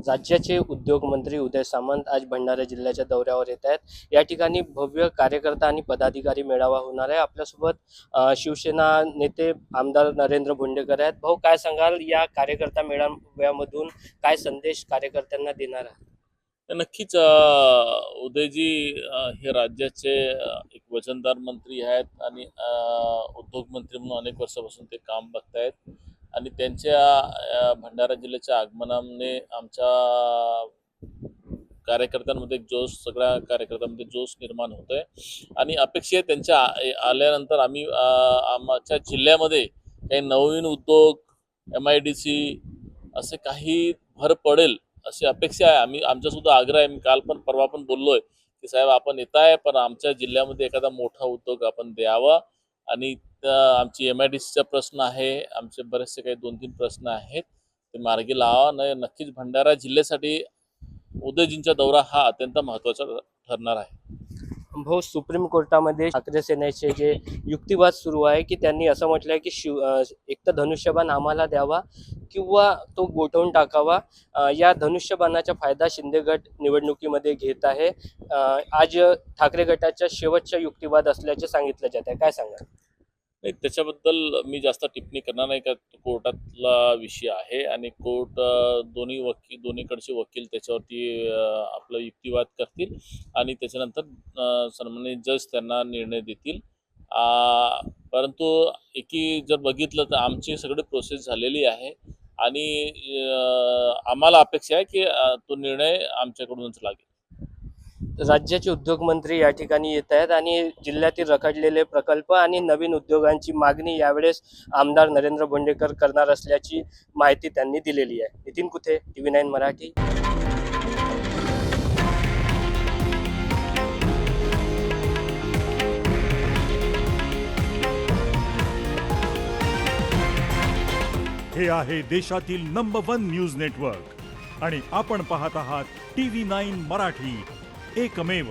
राज्याचे उद्योगमंत्री उदय सामंत आज भंडारा जिल्ह्याच्या दौऱ्यावर येत आहेत। या ठिकाणी भव्य कार्यकर्ता आणि पदाधिकारी मेळावा होणार आहे। आपल्यासोबत शिवसेना नेते आमदार नरेंद्र भोंडेकर आहेत। भाऊ, काय सांगाल, या कार्यकर्ता मेळाव्यामधून काय संदेश कार्यकर्त्यांना देणार आहात? तर नक्कीच उदयजी हे राज्याचे एक वजनदार मंत्री आहेत आणि उद्योगमंत्री म्हणून अनेक वर्षापासून ते काम बघतायत आणि त्यांच्या भंडारा जिल्ह्याच्या आगमनाने आमच्या कार्यकर्त्यांमध्ये एक जोश, सगळ्या कार्यकर्त्यांमध्ये जोश निर्माण होतोय आणि अपेक्षा आहे त्यांच्या आल्यानंतर आम्ही आमच्या जिल्ह्यामध्ये काही नवीन उद्योग, MIDC असे काही भर पडेल अशी अपेक्षा आहे। आमचा सुद्धा आग्रह आहे। मी काल पण परवा पण बोललोय की साहेब, आपण येताय पण आमच्या जिल्ह्यामध्ये एखादा मोठा उद्योग आपण द्यावा आणि आमची MIDCचा प्रश्न आहे, आमचे बरेचसे काही 2-3 प्रश्न आहेत, ते मार्गी लावा। नक्कीच भंडारा जिल्ह्यासाठी उदयजींचा दौरा हा अत्यंत महत्त्वाचा ठरणार आहे। भाऊ, सुप्रीम कोर्टामध्ये ठाकरे सेनेचे जे युक्तिवाद सुरू आहे की त्यांनी असं म्हटलंय की एक तर धनुष्यबाण आम्हाला द्यावा किंवा तो गोठवून टाकावा। या धनुष्यबाणाचा फायदा शिंदे गट निवडणुकीमध्ये घेत आहे। आज ठाकरे गटाच्या शेवटचा युक्तिवाद असल्याचे सांगितलं जात आहे, काय सांगाल? नाही, त्याच्याबद्दल मी जास्त टिप्पणी करणार नाही का कोर्टातला विषय आहे आणि कोर्ट दोन्हीकडचे वकील त्याच्यावरती आपला युक्तिवाद करतील आणि त्याच्यानंतर सन्माननीय जज त्यांना निर्णय देतील। परंतु एकी जर बघितलं तर आमची सगळी प्रोसेस झालेली आहे आणि आम्हाला अपेक्षा आहे की तो निर्णय आमच्याकडूनच लागेल। राज्याचे उद्योगमंत्री या ठिकाणी येत आहेत आणि जिल्ह्यातील रखडलेले प्रकल्प आणि नवीन उद्योगांची मागणी यावेळेस आमदार नरेंद्र भोंडेकर करणार असल्याची माहिती त्यांनी दिलेली आहे। नितीन कुथे, TV9 मराठी। हे आहे देशातील नंबर 1 न्यूज नेटवर्क आणि आपण पाहत आहात TV9 मराठी, एकमेव।